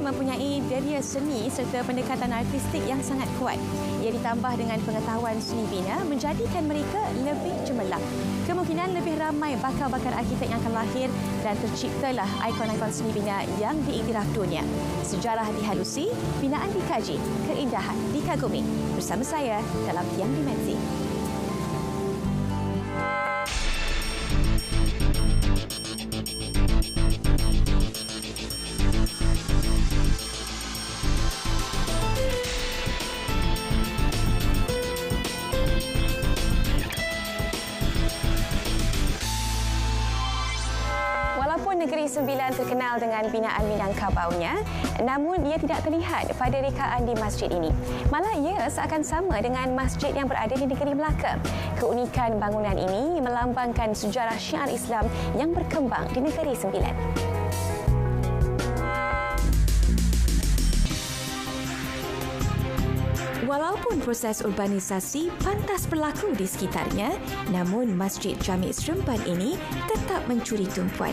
mempunyai deria seni serta pendekatan artistik yang sangat kuat. Ia ditambah dengan pengetahuan seni bina menjadikan mereka lebih cemerlang. Kemungkinan lebih ramai bakal-bakal arkitek yang akan lahir dan terciptalah ikon-ikon seni bina yang diiktiraf dunia. Sejarah dihalusi, binaan dikaji, keindahan dikagumi. Bersama saya dalam Tiang Dimensi. Negeri Sembilan terkenal dengan binaan Minangkabaunya, namun ia tidak terlihat pada rekaan di masjid ini. Malah ia seakan sama dengan masjid yang berada di negeri Melaka. Keunikan bangunan ini melambangkan sejarah syiar Islam yang berkembang di Negeri Sembilan. Walaupun proses urbanisasi pantas berlaku di sekitarnya, namun Masjid Jami' Seremban ini tetap mencuri tumpuan.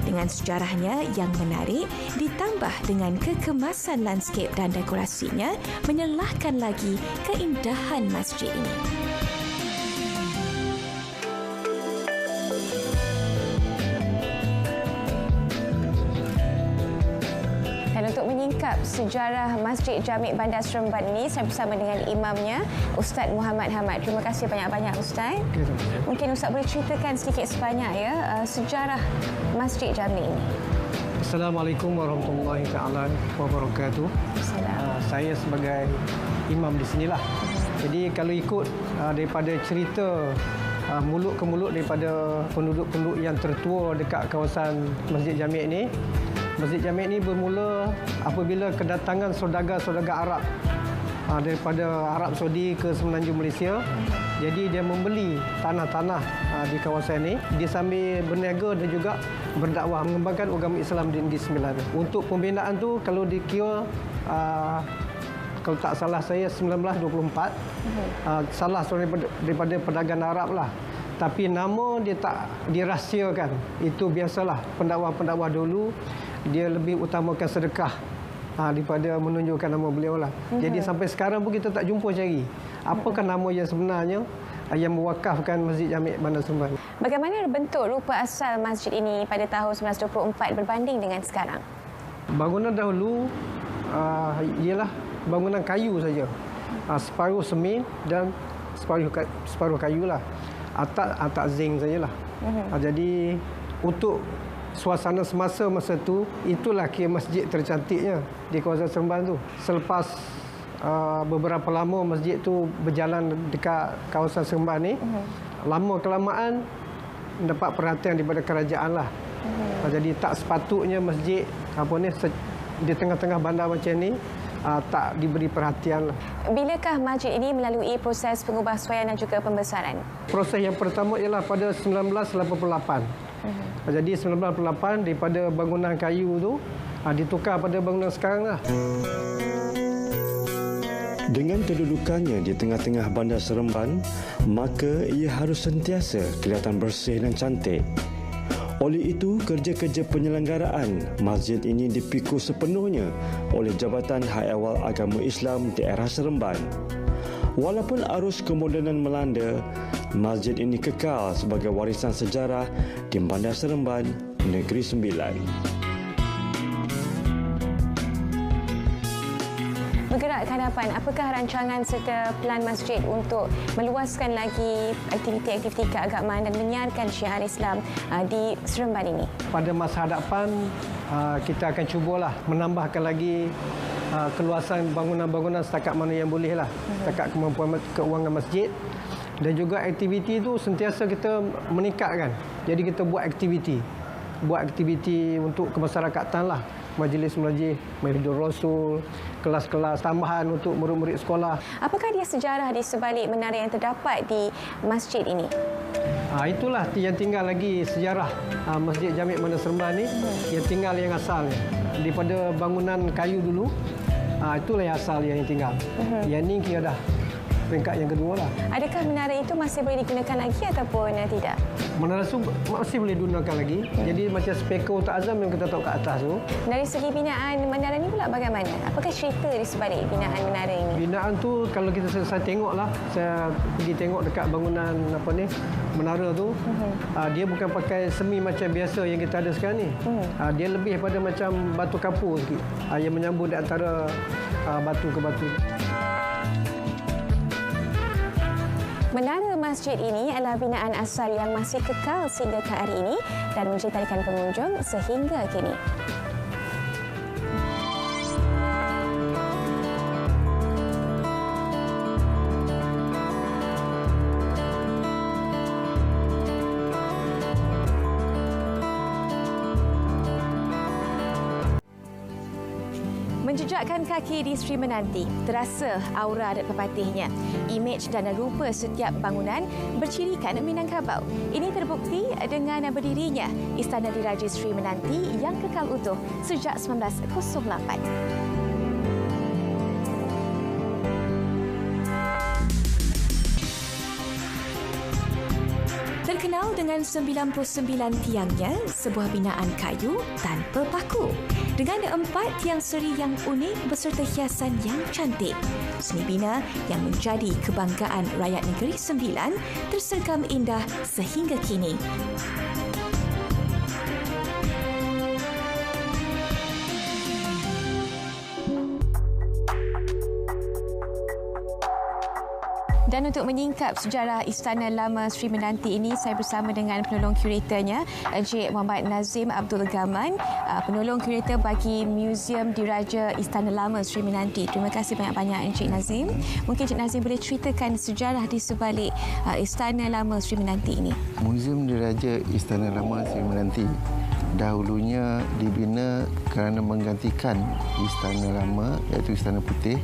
Dengan sejarahnya yang menarik, ditambah dengan kekemasan landscape dan dekorasinya, menyelahkan lagi keindahan masjid ini. Untuk menyingkap sejarah Masjid Jami' Bandar Seremban ini, saya bersama dengan imamnya, Ustaz Muhammad Hamad. Terima kasih banyak-banyak, Ustaz. Mungkin Ustaz boleh ceritakan sedikit sebanyak sejarah Masjid Jami' ini. Assalamualaikum warahmatullahi taala wabarakatuh. Saya sebagai imam di sinilah. Jadi kalau ikut daripada cerita mulut ke mulut daripada penduduk-penduduk yang tertua dekat kawasan Masjid Jami' ini, Masjid Jami' ini bermula apabila kedatangan saudagar-saudagar Arab daripada Arab Saudi ke Semenanjung Malaysia. Jadi dia membeli tanah-tanah di kawasan ini. Dia sambil berniaga dan juga berdakwah mengembangkan agama Islam di Negeri Sembilan. Untuk pembinaan tu kalau dikira kalau tak salah saya 1924. Salah daripada pedagang Arab lah. Tapi nama dia tak dirahsiakan. Itu biasalah pendakwah-pendakwah dulu. Dia lebih utamakan sedekah daripada menunjukkan nama beliau lah. Jadi sampai sekarang pun kita tak jumpa cari apakah nama yang sebenarnya yang mewakafkan Masjid Jami' Bandar Seremban. Bagaimana bentuk rupa asal masjid ini pada tahun 1924 berbanding dengan sekarang? Bangunan dahulu ialah bangunan kayu saja. Separuh semen dan separuh kayu lah. Atap zinc sajalah. Jadi untuk suasana semasa masa tu, itulah kira masjid tercantiknya di kawasan Seremban tu. Selepas beberapa lama masjid tu berjalan dekat kawasan Seremban ni, lama kelamaan mendapat perhatian daripada kerajaan lah. Jadi tak sepatutnya masjid di tengah-tengah bandar macam ni tak diberi perhatian lah. Bilakah masjid ini melalui proses pengubahsuaian dan juga pembesaran? Proses yang pertama ialah pada 1988. Jadi 1988 daripada bangunan kayu tu ditukar pada bangunan sekarang lah. Dengan kedudukannya di tengah-tengah Bandar Seremban, maka ia harus sentiasa kelihatan bersih dan cantik. Oleh itu, kerja-kerja penyelenggaraan masjid ini dipikul sepenuhnya oleh Jabatan Hayawal Agama Islam Daerah Seremban. Walaupun arus kemodenan melanda, masjid ini kekal sebagai warisan sejarah di Bandar Seremban, Negeri Sembilan. Bergerak ke hadapan, apakah rancangan serta plan masjid untuk meluaskan lagi aktiviti-aktiviti keagamaan dan menyiarkan syiar Islam di Seremban ini? Pada masa hadapan, kita akan cubalah menambahkan lagi keluasan bangunan-bangunan setakat mana yang boleh lah, setakat kemampuan keuangan masjid. Dan juga aktiviti itu sentiasa kita meningkatkan. Jadi kita buat aktiviti untuk kemasyarakatan lah. Majlis-majlis, Mahidur Rasul, kelas-kelas tambahan untuk murid-murid sekolah. Apakah dia sejarah di sebalik menara yang terdapat di masjid ini? Itulah yang tinggal lagi sejarah Masjid Jami' Bandar Seremban ni, yang tinggal yang asalnya. Daripada bangunan kayu dulu, itulah yang asal yang tinggal. Yang ni kira dah peringkat yang kedua lah. Adakah menara itu masih boleh digunakan lagi ataupun tidak? Menara tu masih boleh digunakan lagi. Jadi macam speaker untuk azam yang kita tahu kat atas tu. Dari segi binaan menara ini pula bagaimana? Apakah cerita di sebalik binaan menara ini? Binaan tu kalau saya tengoklah, saya pergi tengok dekat bangunan menara tu, dia bukan pakai semi macam biasa yang kita ada sekarang ni. Dia lebih pada macam batu kapur sikit, yang menyambung di antara batu ke batu. Menara masjid ini adalah binaan asal yang masih kekal sehingga ke hari ini dan menceritakan pengunjung sehingga kini. Menjejakkan kaki di Sri Menanti, terasa aura adat pepatihnya. Imej dan rupa setiap bangunan bercirikan Minangkabau. Ini terbukti dengan berdirinya Istana Diraja Sri Menanti yang kekal utuh sejak 1908. Terkenal dengan 99 tiangnya, sebuah binaan kayu tanpa paku. Dengan 4 tiang seri yang unik beserta hiasan yang cantik. Seni bina yang menjadi kebanggaan rakyat Negeri Sembilan terserkam indah sehingga kini. Dan untuk menyingkap sejarah Istana Lama Sri Menanti ini, saya bersama dengan penolong kuratornya, Encik Muhammad Nazim Abdul Gaman, penolong kurator bagi Museum Diraja Istana Lama Sri Menanti. Terima kasih banyak-banyak Encik Nazim. Mungkin Encik Nazim boleh ceritakan sejarah di sebalik Istana Lama Sri Menanti ini. Museum Diraja Istana Lama Sri Menanti dahulunya dibina kerana menggantikan Istana Lama iaitu Istana Putih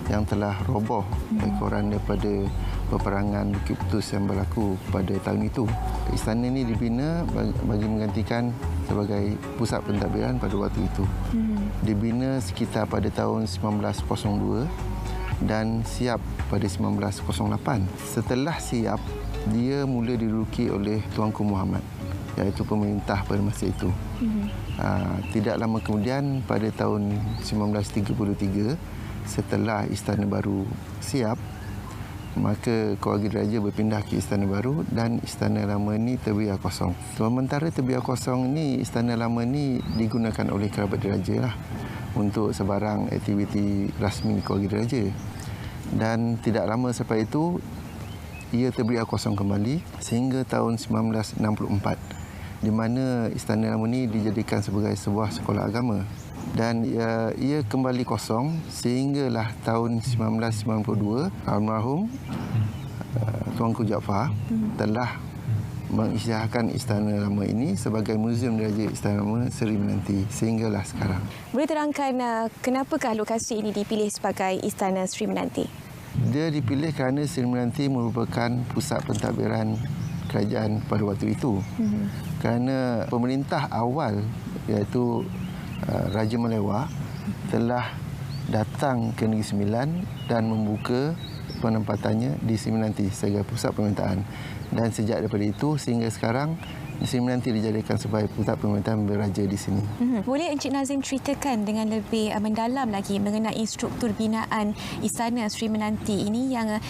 yang telah roboh ekoran daripada peperangan Bukit Putus yang berlaku pada tahun itu. Istana ini dibina bagi menggantikan sebagai pusat pentadbiran pada waktu itu. Dibina sekitar pada tahun 1902 dan siap pada 1908. Setelah siap, dia mula diduduki oleh Tuanku Muhammad, iaitu pemerintah pada masa itu. Tidak lama kemudian pada tahun 1933, setelah Istana Baru siap, maka keluarga diraja berpindah ke Istana Baru dan Istana Lama ini terbiar kosong. Sementara terbiar kosong ini, Istana Lama ini digunakan oleh kerabat diraja lah untuk sebarang aktiviti rasmi keluarga diraja. Dan tidak lama selepas itu, ia terbiar kosong kembali sehingga tahun 1964, di mana Istana Lama ini dijadikan sebagai sebuah sekolah agama. Dan ia kembali kosong sehinggalah tahun 1992 almarhum Tuanku Jaafar telah mengisytiharkan Istana Lama ini sebagai Museum Diraja Istana Lama Sri Menanti sehinggalah sekarang. Boleh terangkan kenapakah lokasi ini dipilih sebagai Istana Sri Menanti? Dia dipilih kerana Sri Menanti merupakan pusat pentadbiran kerajaan pada waktu itu. Kerana pemerintah awal iaitu Raja Malewah telah datang ke Negeri Sembilan dan membuka penempatannya di Sri Menanti sebagai pusat pemerintahan. Dan sejak daripada itu sehingga sekarang, Sri Menanti dijadikan sebagai pusat pemerintahan beraja di sini. Boleh Encik Nazim ceritakan dengan lebih mendalam lagi mengenai struktur binaan Istana Sri Menanti ini yang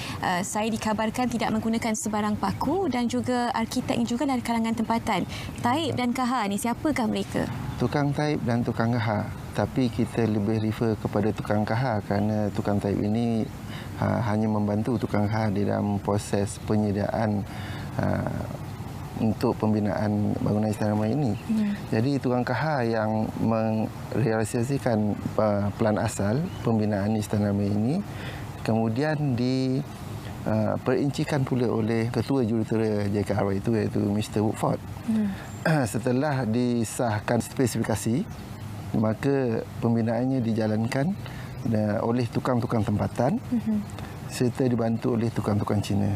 saya dikabarkan tidak menggunakan sebarang paku dan juga arkiteknya juga dari kalangan tempatan. Taib dan Kahar ni siapakah mereka? Tukang taib dan tukang kahar. Tapi kita lebih refer kepada tukang kahar kerana tukang taib ini hanya membantu tukang kahar di dalam proses penyediaan untuk pembinaan bangunan Istana Lama ini. Jadi tukang kahar yang merealisasikan pelan asal pembinaan Istana Lama ini kemudian diperincikan pula oleh Ketua Jurutera JKR itu iaitu Mr. Woodford. Setelah disahkan spesifikasi, maka pembinaannya dijalankan oleh tukang-tukang tempatan serta dibantu oleh tukang-tukang Cina.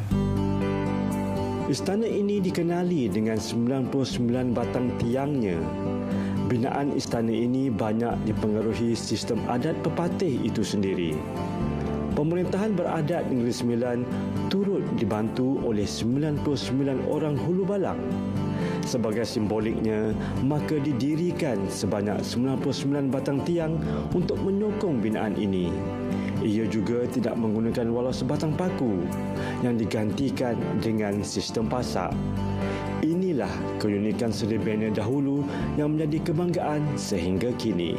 Istana ini dikenali dengan 99 batang tiangnya. Binaan istana ini banyak dipengaruhi sistem adat pepatih itu sendiri. pemerintahan beradat Negeri Sembilan turut dibantu oleh 99 orang hulu balang. Sebagai simboliknya, maka didirikan sebanyak 99 batang tiang untuk menyokong binaan ini. Ia juga tidak menggunakan walau sebatang paku yang digantikan dengan sistem pasak. Inilah keunikan Seri Bena dahulu yang menjadi kebanggaan sehingga kini.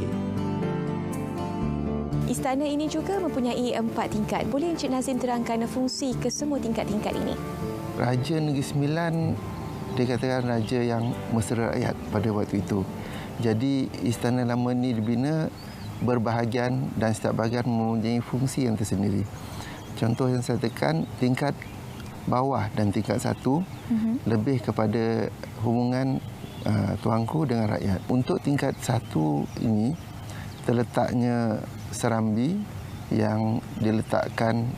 Istana ini juga mempunyai 4 tingkat. Boleh Encik Nazim terangkan fungsi kesemua tingkat-tingkat ini? Raja Negeri Sembilan dikatakan raja yang mesra rakyat pada waktu itu. Jadi Istana Lama ini dibina berbahagian dan setiap bahagian mempunyai fungsi yang tersendiri. Contoh yang saya tekan, tingkat bawah dan tingkat 1 lebih kepada hubungan tuanku dengan rakyat. Untuk tingkat 1 ini terletaknya serambi yang diletakkan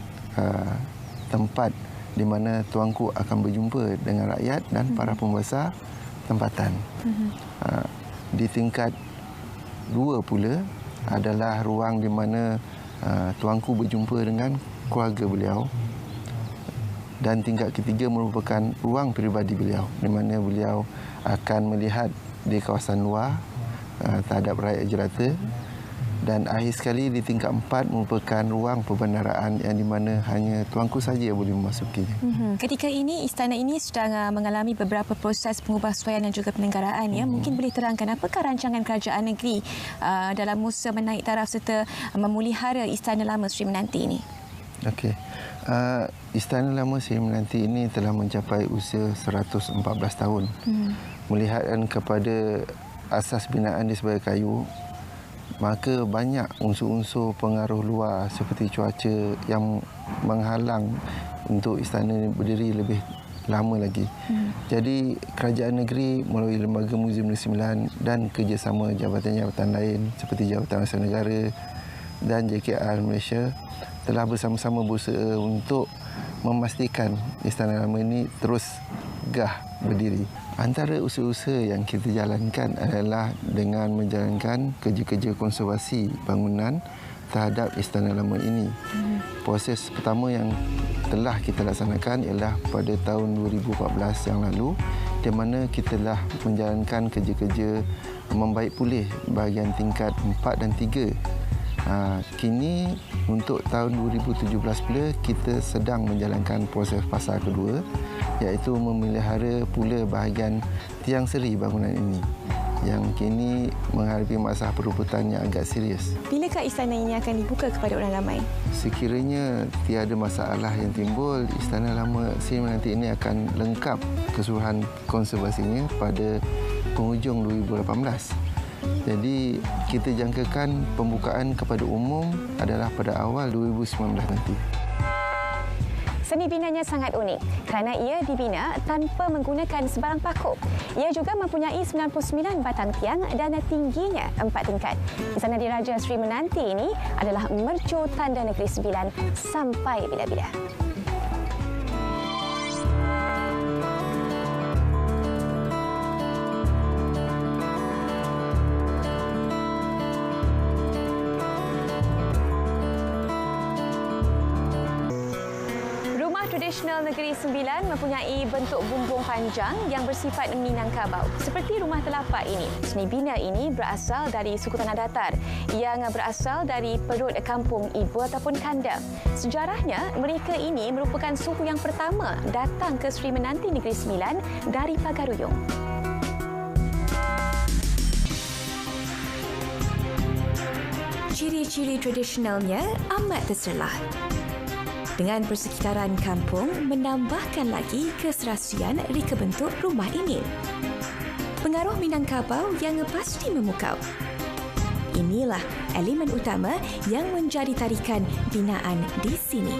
tempat di mana tuanku akan berjumpa dengan rakyat dan para pembesar tempatan. Di tingkat 2 pula adalah ruang di mana tuanku berjumpa dengan keluarga beliau. Dan tingkat ketiga merupakan ruang peribadi beliau di mana beliau akan melihat di kawasan luar terhadap rakyat jelata. Dan akhir sekali di tingkat 4 merupakan ruang perbendaraan yang di mana hanya tuanku saja yang boleh memasukinya. Ketika ini, istana ini sedang mengalami beberapa proses pengubahsuaian dan juga penyelenggaraan. Ya. Mungkin boleh terangkan apakah rancangan kerajaan negeri dalam usaha menaik taraf serta memelihara Istana Lama Seri Menanti ini? Okey. Istana Lama Seri Menanti ini telah mencapai usia 114 tahun. Melihat kepada asas binaan di sebagai kayu, maka banyak unsur-unsur pengaruh luar seperti cuaca yang menghalang untuk istana berdiri lebih lama lagi. Jadi kerajaan negeri melalui Lembaga Muzium Negeri Sembilan dan kerjasama jabatan-jabatan lain seperti Jabatan Asal Negara dan JKR Malaysia telah bersama-sama berusaha untuk memastikan Istana Lama ini terus gah berdiri. Antara usaha-usaha yang kita jalankan adalah dengan menjalankan kerja-kerja konservasi bangunan terhadap Istana Lama ini. Proses pertama yang telah kita laksanakan ialah pada tahun 2014 yang lalu, di mana kita telah menjalankan kerja-kerja membaik pulih bahagian tingkat 4 dan 3. Kini untuk tahun 2017 pula kita sedang menjalankan proses fasa kedua, iaitu memelihara pula bahagian tiang seri bangunan ini yang kini menghadapi masalah perebutan yang agak serius. Bilakah istana ini akan dibuka kepada orang ramai? Sekiranya tiada masalah yang timbul, Istana Lama Seri Menanti ini akan lengkap keseluruhan konservasinya pada penghujung 2018. Jadi kita jangkakan pembukaan kepada umum adalah pada awal 2019 nanti. Seni binanya sangat unik kerana ia dibina tanpa menggunakan sebarang paku. Ia juga mempunyai 99 batang tiang dan tingginya 4 tingkat. Istana Diraja Seri Menanti ini adalah mercu tanda Negeri Sembilan sampai bila-bila. Tradisional Negeri Sembilan mempunyai bentuk bumbung panjang yang bersifat Minangkabau. Seperti rumah telapak ini. Seni bina ini berasal dari suku Tanah Datar yang berasal dari perut kampung ibu ataupun kanda. Sejarahnya, mereka ini merupakan suku yang pertama datang ke Seri Menanti Negeri Sembilan dari Pagaruyung. Ciri-ciri tradisionalnya amat terselah. Dengan persekitaran kampung menambahkan lagi keserasian reka bentuk rumah ini. Pengaruh Minangkabau yang pasti memukau. Inilah elemen utama yang menjadi tarikan binaan di sini.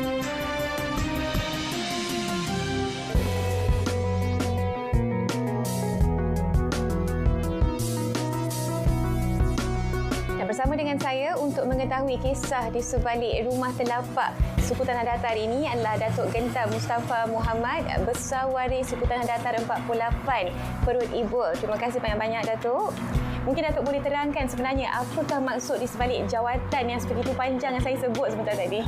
Bersama dengan saya untuk mengetahui kisah di sebalik rumah telapak suku Tanah Datar ini adalah Datuk Genta Mustafa Muhammad, Besar Waris suku Tanah Datar 48, Perut Ibu. Terima kasih banyak-banyak, Datuk. Mungkin Datuk boleh terangkan sebenarnya apakah maksud di sebalik jawatan yang sebegitu panjang yang saya sebut sebentar tadi?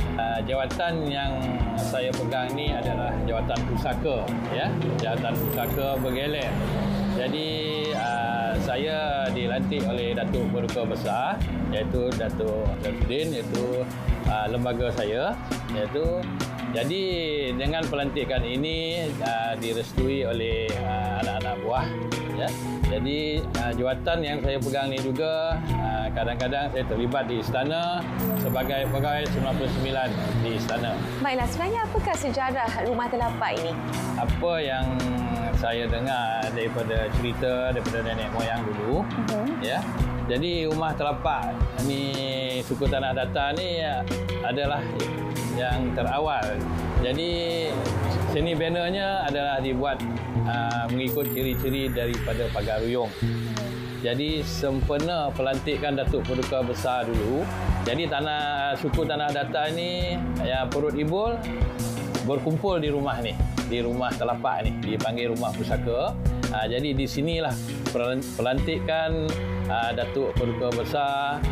Jawatan yang saya pegang ni adalah jawatan pusaka, ya, jawatan pusaka Bergelek. Jadi saya dilantik oleh Datuk Paduka Besar, iaitu Datuk Safidin, iaitu lembaga saya, iaitu. Jadi dengan pelantikan ini direstui oleh anak-anak buah, ya. Jadi jawatan yang saya pegang ni juga kadang-kadang saya terlibat di istana sebagai pegawai 99 di istana. Baiklah, sebenarnya apakah sejarah Rumah Telapak ini? Apa yang saya dengar daripada cerita daripada nenek moyang dulu, ya. Jadi Rumah Telapak ni, suku Tanah Datar ni adalah yang terawal. Jadi seni bannernya adalah dibuat mengikut ciri-ciri daripada pagar ruyung. Jadi sempena pelantikan Datuk Paduka Besar dulu, jadi suku Tanah Datar ni yang perut ibul berkumpul di rumah ni, di Rumah Telapak ni, dipanggil Rumah Pusaka. Jadi di sinilah pelantikan Datuk Paduka Besar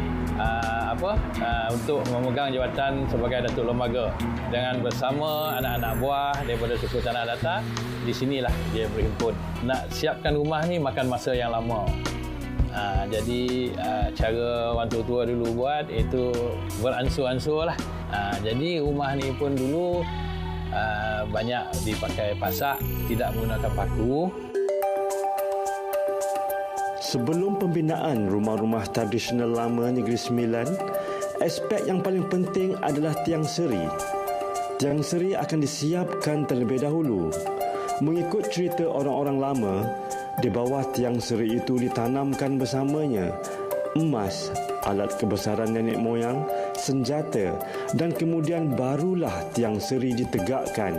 untuk memegang jawatan sebagai Datuk Lembaga dengan bersama anak-anak buah daripada suku Tanah Datar. Di sinilah dia berhimpun. Nak siapkan rumah ni makan masa yang lama. Jadi cara orang tua-tua dulu buat itu beransur-ansur lah. Jadi rumah ni pun dulu banyak dipakai pasak, tidak menggunakan paku. Sebelum pembinaan rumah-rumah tradisional lama Negeri Sembilan, aspek yang paling penting adalah tiang seri. Tiang seri akan disiapkan terlebih dahulu. Mengikut cerita orang-orang lama, di bawah tiang seri itu ditanamkan bersamanya emas, alat kebesaran nenek moyang, senjata, dan kemudian barulah tiang seri ditegakkan.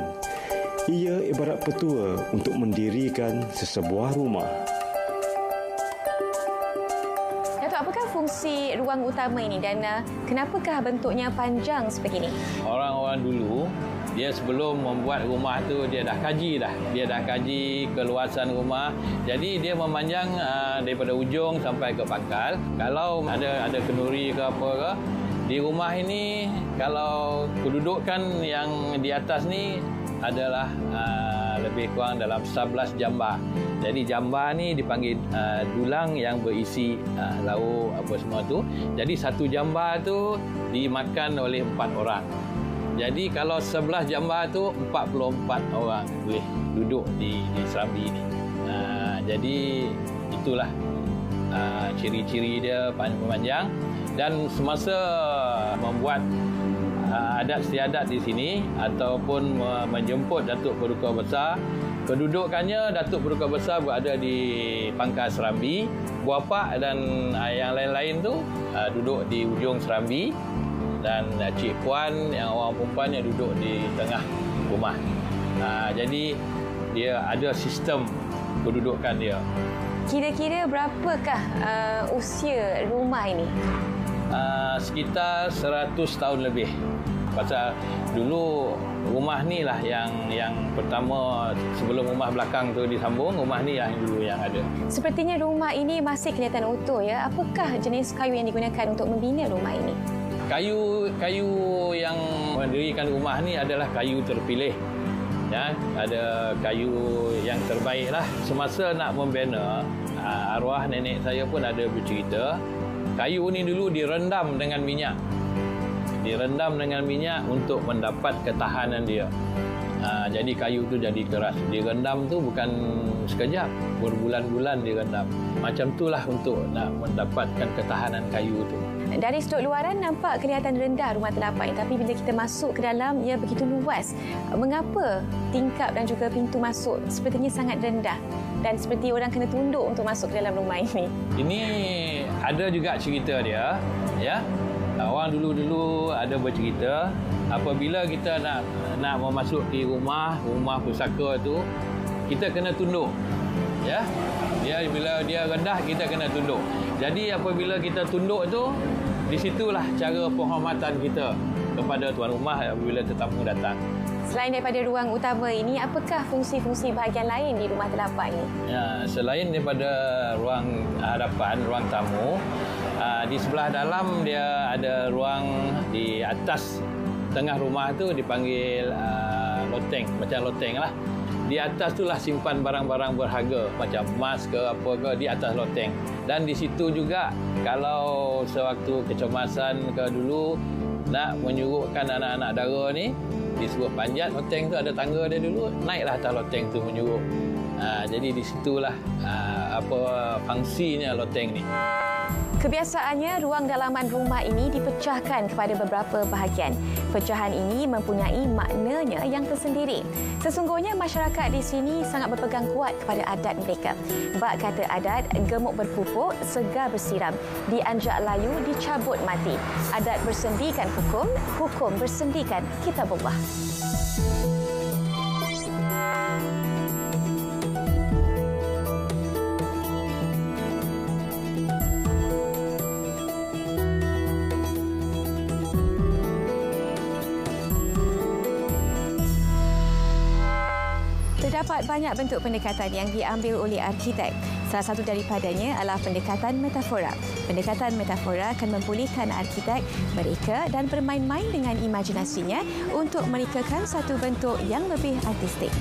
Ia ibarat petua untuk mendirikan sesebuah rumah. Apakah fungsi ruang utama ini dan kenapakah bentuknya panjang sebegini? Orang-orang dulu, dia sebelum membuat rumah tu dia dah kaji dah. Dia dah kaji keluasan rumah. Jadi dia memanjang daripada ujung sampai ke pangkal. Kalau ada kenduri ke apa ke, di rumah ini kalau kedudukan yang di atas ni adalah lebih kurang dalam 11 jambar. Jadi jambar ni dipanggil dulang yang berisi lauk apa semua tu. Jadi satu jambar tu dimakan oleh 4 orang. Jadi kalau 11 jambar tu 44 orang boleh duduk di serambi ni. Jadi itulah ciri-ciri dia panjang. Dan semasa membuat adat istiadat di sini ataupun menjemput Datuk Paduka Besar, kedudukannya Datuk Paduka Besar berada di pangkal serambi, Buapak dan yang lain-lain tu duduk di ujung serambi, dan Cik Puan yang orang perempuannya duduk di tengah rumah. Jadi dia ada sistem kedudukan dia. Kira-kira berapakah usia rumah ini? Sekitar 100 tahun lebih. Pasal dulu rumah ni lah yang pertama, sebelum rumah belakang tu disambung, rumah ni yang dulu yang ada. Sepertinya rumah ini masih kelihatan utuh, ya. Apakah jenis kayu yang digunakan untuk membina rumah ini? Kayu yang mendirikan rumah ni adalah kayu terpilih. Ya, ada kayu yang terbaik lah. Semasa nak membina, arwah nenek saya pun ada bercerita, kayu ni dulu direndam dengan minyak. Direndam dengan minyak untuk mendapat ketahanan dia. Jadi kayu tu jadi keras. Direndam tu bukan sekejap, berbulan-bulan direndam. Macam itulah untuk nak mendapatkan ketahanan kayu tu. Dari sudut luaran nampak kelihatan rendah Rumah Telapak ini, tapi bila kita masuk ke dalam, ia begitu luas. Mengapa tingkap dan juga pintu masuk sepertinya sangat rendah dan seperti orang kena tunduk untuk masuk ke dalam rumah ini? Ini ada juga cerita dia, ya. Orang dulu-dulu ada bercerita, apabila kita nak memasuki rumah pusaka tu, kita kena tunduk. Ya. Bila dia rendah, kita kena tunduk. Jadi apabila kita tunduk tu, di situlah cara penghormatan kita kepada tuan rumah apabila tetamu datang. Selain daripada ruang utama ini, apakah fungsi-fungsi bahagian lain di rumah terdapat ini? Ya, selain daripada ruang hadapan, ruang tamu, di sebelah dalam dia ada ruang di atas tengah rumah tu dipanggil loteng, macam loteng lah. Di atas itulah simpan barang-barang berharga macam emas ke apa ke di atas loteng. Dan di situ juga kalau sewaktu kecemasan ke dulu nak menyuruhkan anak-anak dara ni disuruh panjat loteng tu, ada tangga dia dulu, naiklah atas loteng tu menyuruh. Jadi di situlah apa fungsinya loteng ni. Kebiasaannya, ruang dalaman rumah ini dipecahkan kepada beberapa bahagian. Pecahan ini mempunyai maknanya yang tersendiri. Sesungguhnya masyarakat di sini sangat berpegang kuat kepada adat mereka. Bak kata adat, gemuk berpupuk, segar bersiram. Dianjak layu, dicabut mati. Adat bersendikan hukum, hukum bersendikan kitabullah. Terdapat banyak bentuk pendekatan yang diambil oleh arkitek. Salah satu daripadanya adalah pendekatan metafora. Pendekatan metafora akan membolehkan arkitek mereka dan bermain-main dengan imajinasinya untuk merekakan satu bentuk yang lebih artistik.